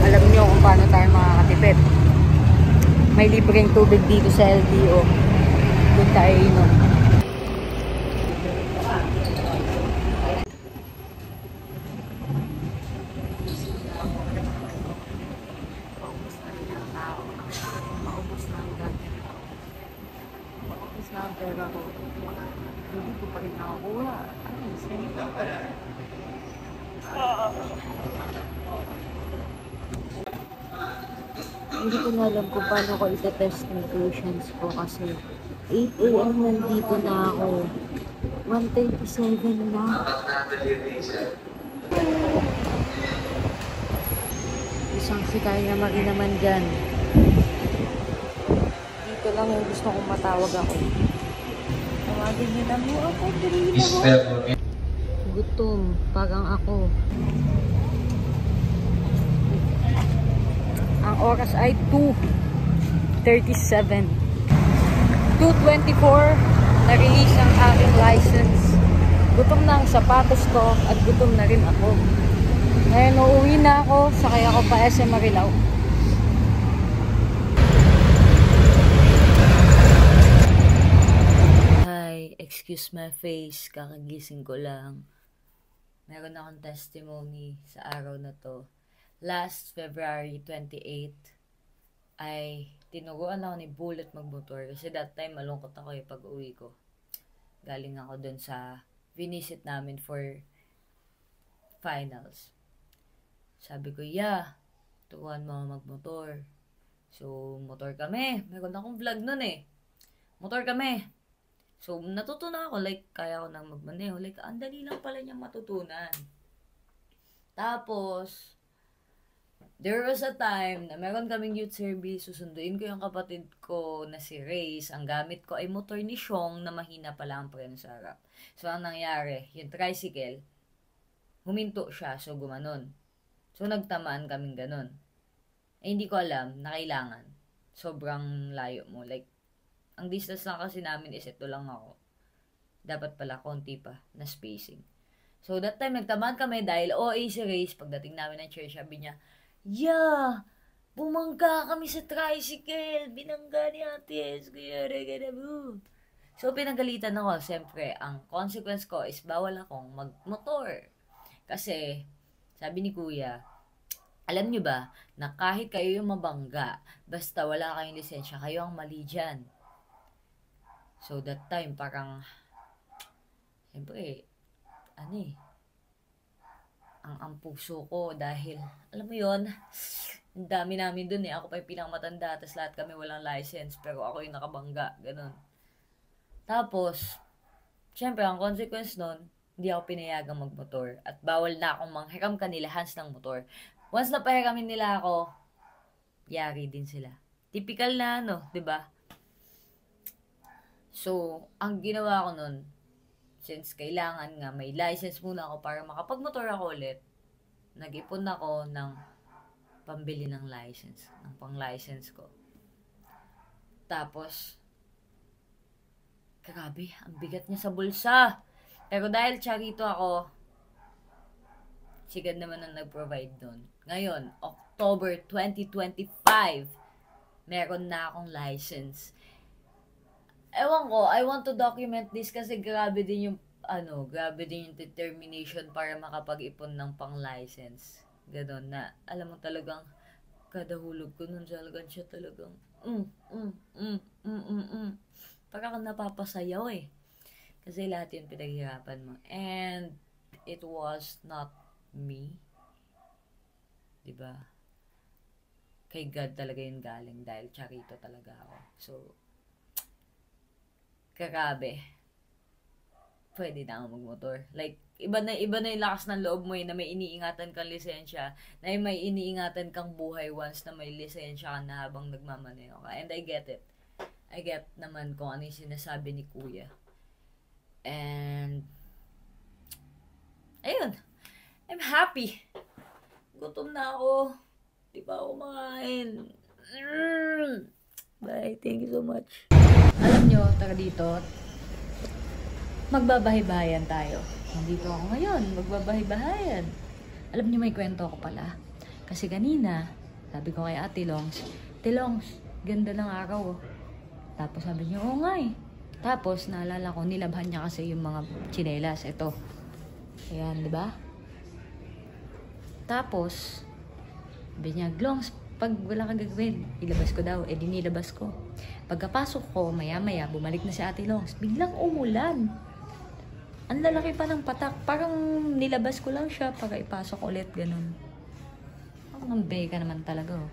alam nyo kung paano tayo makakatipid. May libreng tubig dito sa LTO. Doon tayo inom. Hindi ko pa rin nakakuha. Hindi ko na alam kung paano ko itetest ng patience ko kasi 8 AM nandito na ako. 1:37 na. Isang sikay na magi naman dyan. Dito lang yung gusto kong matawag ako. Tawagin niyo na mo ako. Tuloy na ako. Gutom. Parang ako. Ang oras ay 2:37. 2:24 na-release ang aking license. Gutom na ang sapatos ko at gutom na rin ako. Ngayon uuwi na ako, sakay ako pa SM Marilao. Hi, excuse my face, kakagising ko lang. Meron akong testimony sa araw na to. Last February 28 ay tinuruan ako ni Bullet magmotor kasi that time malungkot ako pag uwi ko. Galing ako dun sa visit namin for finals. Sabi ko, turuan mo magmotor. So, motor kami. Meron akong vlog nun Motor kami. So, natutunan ako. Like, kaya ko nang magmaneho. Like, ang dali lang pala niyang matutunan. Tapos, there was a time na meron kaming youth service. Susunduin ko yung kapatid ko na si Reyes. Ang gamit ko ay motor ni Xiong na mahina pala ang preno sa harap. So, ang nangyari, yung tricycle, huminto siya. So, gumanon. So, nagtamaan kaming ganon. Hindi ko alam na kailangan. Sobrang layo mo. Like, ang distance lang kasi namin is ito lang ako. Dapat pala konti pa na spacing. So, that time, nagtamaan kami dahil OA si Reyes. Pagdating namin ng church, sabi niya, bumangga kami sa tricycle. Binangga ni Ate S. So, pinagalitan ako. Siyempre, ang consequence ko is bawal akong magmotor. Kasi, sabi ni Kuya, alam niyo ba na kahit kayo yung mabangga, basta wala kayong lisensya, kayo ang mali dyan. So, that time, parang, siyempre, ang puso ko dahil, alam mo yon, ang dami namin dun ako pa yung pinakamatanda, tapos lahat kami walang license, pero ako yung nakabangga, ganun. Tapos, siyempre, ang consequence nun, hindi ako pinayagang magmotor, at bawal na akong manghiram kanila Hans ng motor. Once na pahiramin nila ako, yari din sila. Typical na diba? So, ang ginawa ko nun, since kailangan nga may license muna ako para makapagmotor ako ulit, nag-ipon ako ng pambili ng license, ng pang-license ko. Tapos, grabe, ang bigat niya sa bulsa. Pero dahil charito ako, sigad naman ang nag-provide nun. Ngayon, October 2025, meron na akong license. Ewan ko, I want to document this kasi grabe din yung determination para makapag-ipon ng pang-license. Ganon na, alam mo talagang, kada hulog ko nun, talagang siya talagang, Parang napapasayaw Kasi lahat yun pinaghirapan mo. And, it was not me. Diba? Kay God talaga yung galing dahil charito talaga ako. So, kakabe. Pwede na ako magmotor. Like, iba na yung lakas ng loob mo na may iniingatan kang lisensya, na may iniingatan kang buhay once na may lisensya ka na habang nagmamaneho ka. And I get it. I get naman kung ano yung sinasabi ni Kuya. And, ayun. I'm happy. Gutom na ako. Di ba ako makain? Bye. Thank you so much. Alam nyo, tara dito. Magbabahay-bahayan tayo. Nandito ako ngayon. Magbabahay-bahayan. Alam nyo, may kwento ako pala. Kasi kanina, sabi ko kay Ate Longs, Ate Longs, ganda ng araw oh. Tapos sabi niya, oo nga eh. Tapos naalala ko, nilabhan niya kasi yung mga tsinelas. Ito. Ayan, di ba? Tapos, sabi niya, Longs, pag wala kang gagawin, ilabas ko daw. Eh, dinilabas ko. Pagkapasok ko, maya-maya, bumalik na si Ate Longs. Biglang umulan. Ang lalaki pa ng patak. Parang nilabas ko lang siya para ipasok ulit, ganun. Ang beka naman talaga, oh.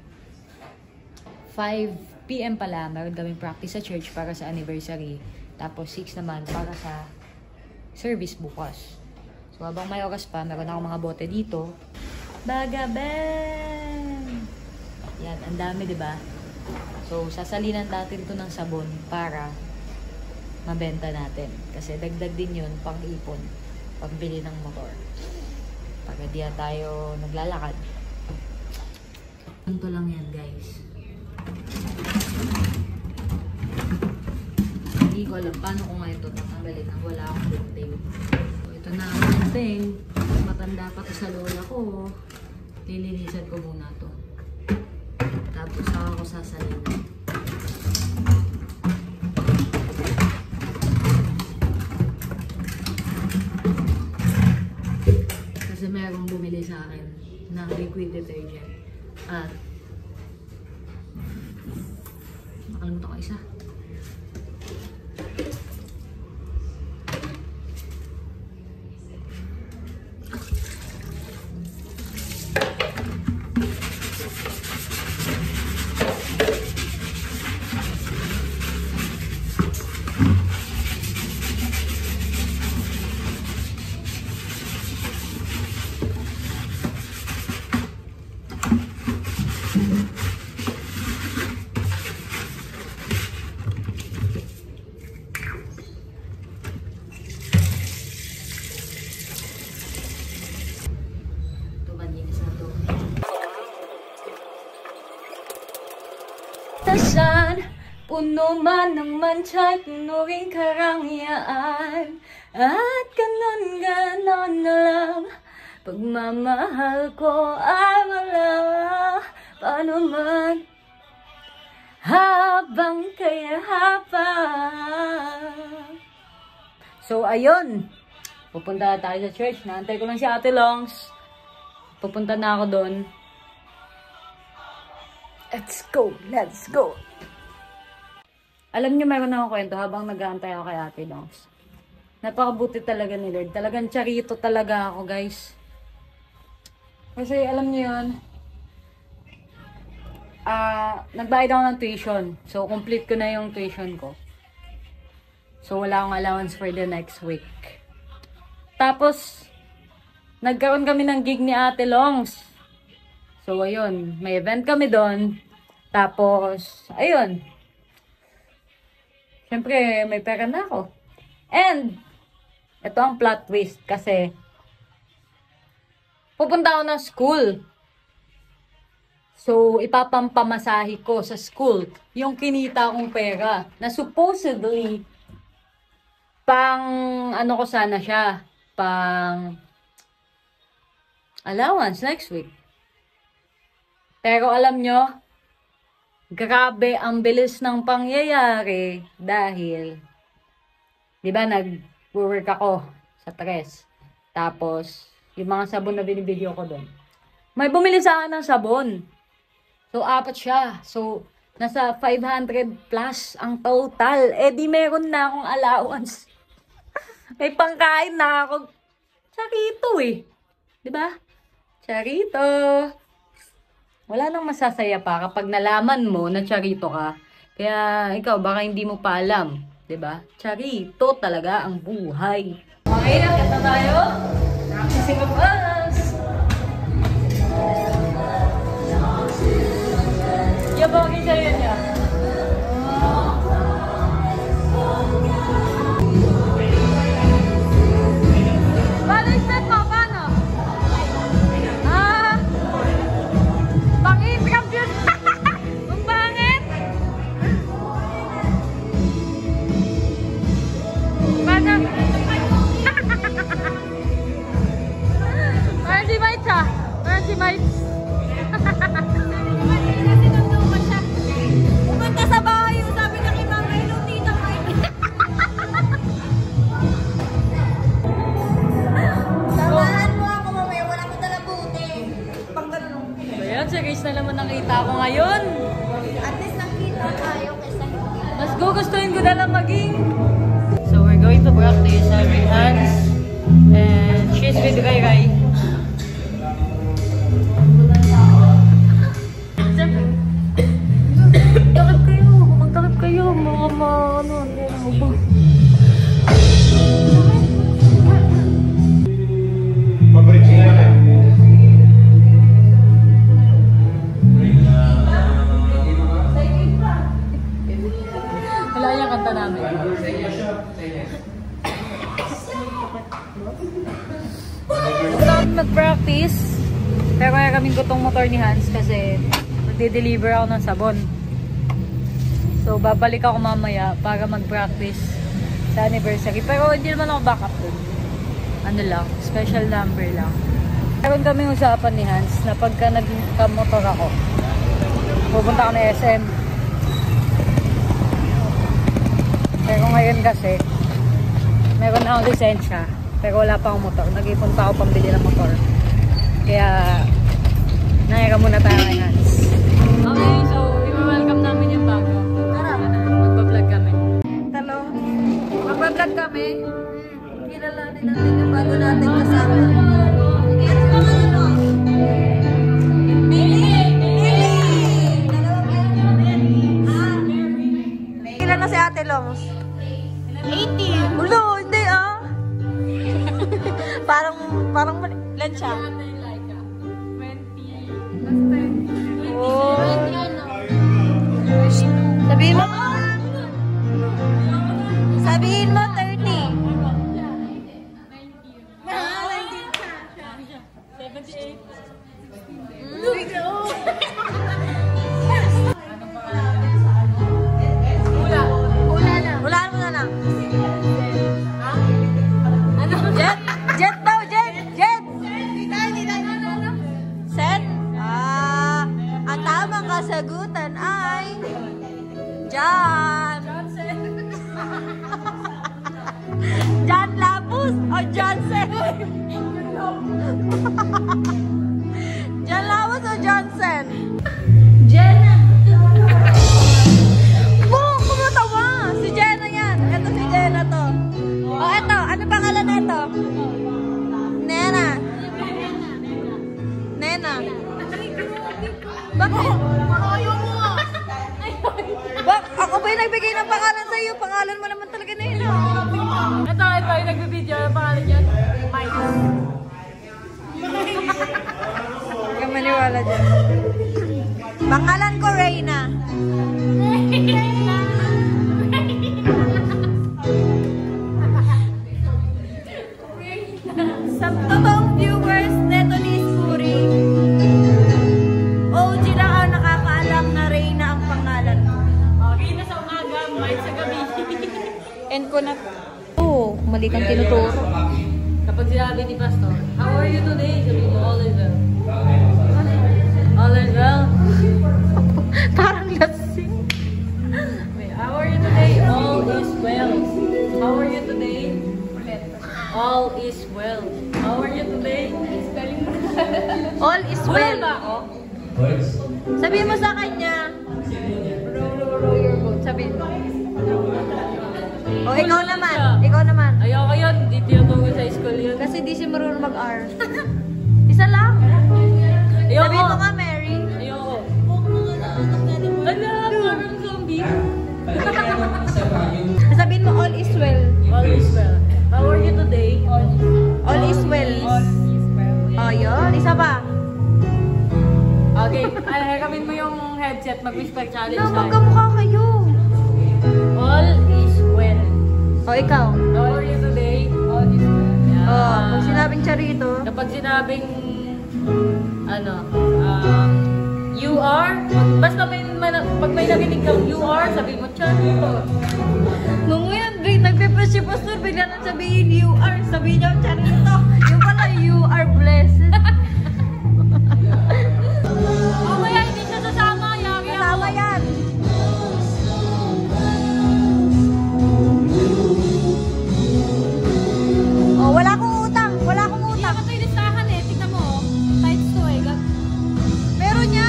5 PM pala, meron kaming practice sa church para sa anniversary. Tapos 6 naman para sa service bukas. So, habang may oras pa, meron akong mga bote dito. Bagabang! Yan, ang dami, diba? So, sasalinan natin ito ng sabon para mabenta natin. Kasi dagdag din yun pang ipon. Pagbili ng motor. Para di tayo naglalakad. Ganito lang yan, guys. Hindi ko alam paano ko nga ito tatanggalin nang wala akong tape. So, ito na ang thing. Matanda pa to sa lola ko. Lilinisan ko muna to. Tapos ako sasalin. Kasi mayroong bumili sa akin ng liquid detergent. At nakalimutan ko isa. Tasan, puno man ng mansya'y puno ring karangyaan. At ganon-ganon na lang, pagmamahal ko ay wala paano man, habang kaya habang. So, ayun. Pupunta tayo sa church. Naantay ko lang si Ate Longs. Pupunta na ako doon. Let's go! Let's go! Alam niyo, meron akong kwento habang nag-aantay ako kay Ate Longs. Napakabuti talaga ni Lord. Talagang charito talaga ako, guys. Kasi alam niyo yun, nagbayad ako ng tuition. So, complete ko na yung tuition ko. So, wala akong allowance for the next week. Tapos, nagkaroon kami ng gig ni Ate Longs. So, ayun. May event kami doon. Tapos, ayun. Siyempre, may pera na ako. And, ito ang plot twist kasi pupunta ako ng school. So, ipapampamasahe ko sa school yung kinita kong pera na supposedly pang, ano ko sana siya, pang allowance next week. Pero alam nyo, grabe ang bilis ng pangyayari dahil, di ba, nag-work ako sa Tres. Tapos, yung mga sabon na binibigyo ko doon. May bumili sa akin ng sabon. So, 4 siya. So, nasa 500 plus ang total. Eh, di meron na akong allowance. May pangkain na ako. Charito eh. Di ba? Charito. Wala nang masasaya pa kapag nalaman mo na charito ka. Kaya ikaw, baka hindi mo pa alam. Diba? Charito talaga ang buhay. Okay, nakit na tayo. Practicing of us. Yabangin sa'yo niya. Paano step mo? Paano? Pang-i-trap yun. Ang bangit. Paano? God, sa race na naman nakita ko ngayon. At least nakita tayo kaysa hindi. Mas gugustuhin ko na lang maging. So we're going to practice. I'm with Hans and she's with Rai Rai. Magtakip kayo, mga ano ba? Wala yung kanta namin. Start mag-practice. Pero kaya kaming gutong motor ni Hans kasi magde-deliver ako ng sabon. So babalik ako mamaya para mag-practice sa anniversary. Pero hindi naman ako backup dun. Ano lang, special number lang. Meron kaming usapan ni Hans na pagka nagka-motor ako, pupunta ako na SM. Pero ngayon kasi, meron na akong lisensya, pero wala pa akong motor. Nag-ipon pa ako pambili ng motor. Kaya, nangyaga muna tayo kay Hans. Okay, so, i-welcome namin yung bago. Tara, magpa-vlog kami. Hello. Magpa-vlog kami. Kilalanin natin yung bago natin kasama. Ano pangalan mo? Ilan na si Ate Longs? 18. Ulo, hindi ah. parang ilan siya? 20. Oh. Sabihin mo? Sabihin mo 30. 78. Hulaan mo na lang. Ano? Jet? Jet daw, Jet! Jet! Sen? Ang tamang kasagutan ay John! John Lapus o Johnson? John Lapus o Johnson? Jenna! Si Jenna yan. Ito si Jenna to. O eto, ano pangalan na ito? Nena. Nena. Bakit? Ayaw mo nga. Ako ba yung nagbigay ng pangalan sa'yo? Pangalan mo naman talaga Nena. Ito yung nagbibideo. Ang pangalan yan? Mike. Huwag kang maniwala dyan. Pangalan ko Reyna. Sa totoong viewers, neto ni Suri, OG lang ang nakakaalam na Reyna ang pangalan mo. Reyna sa umaga, Mike sa gabi. End ko na. Oo, mali kang tinuturo. Kapag sinabi ni Pastor, how are you today? Sabi mo, all is well. All is well? Parang lasing. Wait, how are you today? All is well. How are you today? All is well. How are you today? All is well. Ba ako? Sabihin mo sa kanya. Row your boat. Sabihin mo. O, ikaw naman. Ikaw naman. Ayoko yun. Hindi tinutugol sa school yun. Kasi di siya marunong mag-R. Isa lang. Ayoko. Sabihin mo ka, Mary. Ayoko. Ala, parang zombie. Sabihin mo, all is well. All is well. How are you today? All is well. Oh, yun. Isa pa. Okay. Alamin mo yung headset. Mag-whisper challenge. No, magkamukha kayo. All is well. O, ikaw. How are you today? All is well. Yeah. Oh, pag sinabing charito. Kapag sinabing ano, you are, basta pag may nakinig kang you are, sabihin mo charito. Nung yan, nagpe-press si Pastor, bigla nang sabihin you are, sabihin niya charito. Yung pala, you are blessed. Oh, kaya hindi siya sasama. Kasama yan. Oh, wala akong utang. Wala akong utang. Hindi ako ito ilistahan eh. Tignan mo. Tights to eh. Meron niya.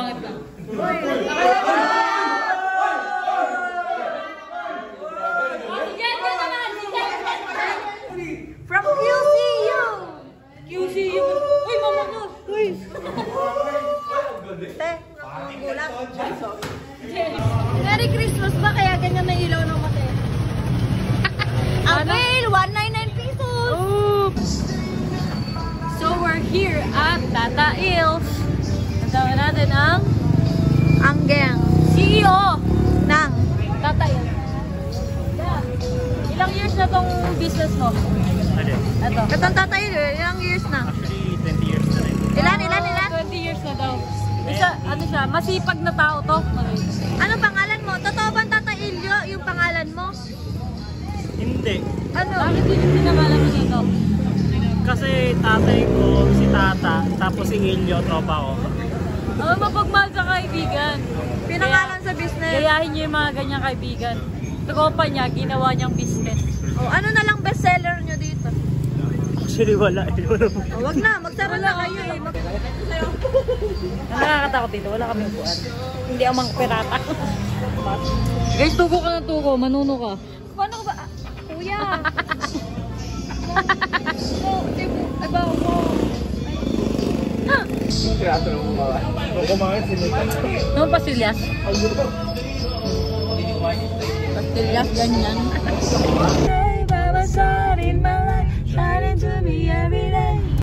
pangit lang. From QCU! QCU. Uy, mama ko. Uy. Te, gulat. Merry Christmas ba kaya ganyan na ilaw ng mate? Avail! 199 pesos! Oops. So we're here at Tata Il's. Kasama natin ang Anggang CEO ng Tata Il. Ilang years na tong business mo? Ito. Katong tatay ilang years na? Actually, 20 years na rin. Ilan? 20 years na daw. Isa, ano siya, masipag na tao to. Ano pangalan mo? Totoo bang Tata Ilyo yung pangalan mo? Hindi. Ano? Bakit yung pinangalan mo dito? Kasi tatay ko, si Tata, tapos si Ilyo, tropa ko. Mapagmahal sa kaibigan. Pinangalan sa business. Gayahin niyo yung mga ganyang kaibigan. Tropa niya, ginawa niyang business. Oh, ano na lang bestseller nyo dito? Actually, wala. Oh, wag na, magsara na kayo eh. Ang nakakatakot dito, wala kami upuan. Hindi ang mga pirata. Guys, tuko ka na tuko, manuno ka. Paano ko ba? Kuya! Oh, ay ba ako? Ano pastillas? Pastillas, ganyan.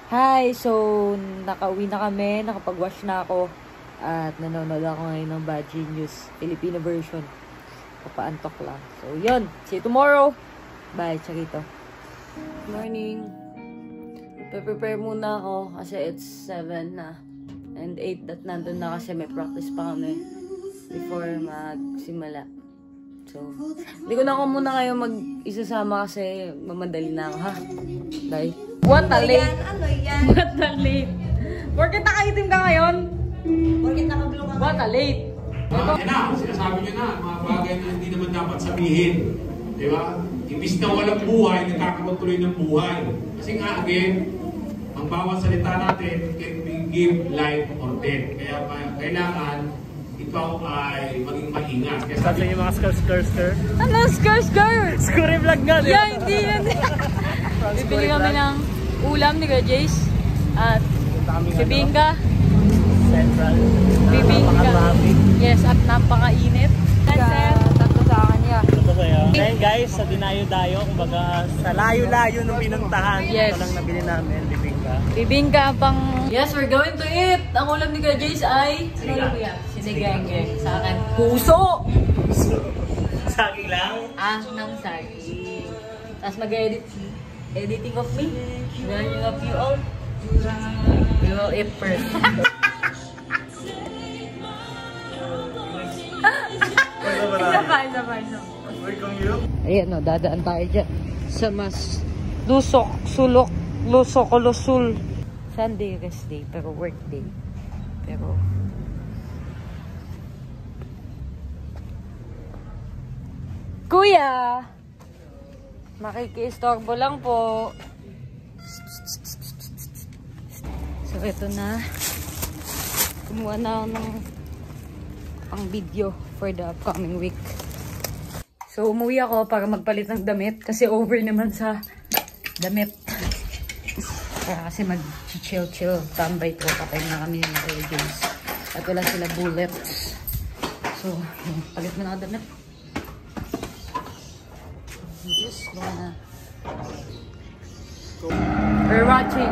Hi! So, nakauwi na kami, nakapag-wash na ako. At nanonood ako ngayon ng Bad Genius Filipino version. Papaantok lang. So, yun. See you tomorrow. Bye, Charito. Good morning. Prepare muna ako kasi it's 7 na. And 8 that nandun na kasi may practice pa kami before magsimula. So, hindi ko na ako muna kayo mag-isasama kasi mamadali na ako, ha? Bye. What a late! Ano yan? What a late! Porkit nakaitim ka ngayon? Bakit nakablong ka? What a late! Yan na, sinasabi nyo na, mga bagay na hindi naman dapat sabihin. Di ba? Imbis na walang buhay, nagkakaroon tuloy ng buhay. Kasi nga, again, ang bawat salita natin can give life or death. Kaya kailangan ikaw ay maging maingat. Kaya Sabi yung mga skr. Ano? Skr! Skuri vlog nga, di ba? Yeah, hindi yan. Bibili kami ng ulam ni Kuya Jace. At bibingka. Central. Bibingka. Napaka-traffic. Yes, at napakainit. Tatlo sa akin niya. Ito kaya. Ngayon guys, sa dinayo-dayo, kumbaga sa layo-layo nung pinuntahan, Yes. ito lang nabili namin, bibingka. Bibingka pang... Yes, we're going to eat! Ang ulam ni Kuya Jace ay... Ano ba yan? Sinigang. Sa akin, puso! Saging lang. Ng saging. Tapos editing of me. Learning of you all. We will eat first. Isa pa. Ayan o, dadaan tayo dyan. Sa mas lusok, sulok, lusok o lusul. Sunday, rest day, pero work day. Pero... Kuya! Makiki-istorbo lang po. So, ito na. Kumuha na ako ng pang video for the upcoming week. So, umuwi ako para magpalit ng damit kasi over naman sa damit. Kaya kasi mag-chill, tambay to. Patay na kami ng Kuya James. At wala sila bullets. So, yun, palit mo na damit. Just wanna... We're watching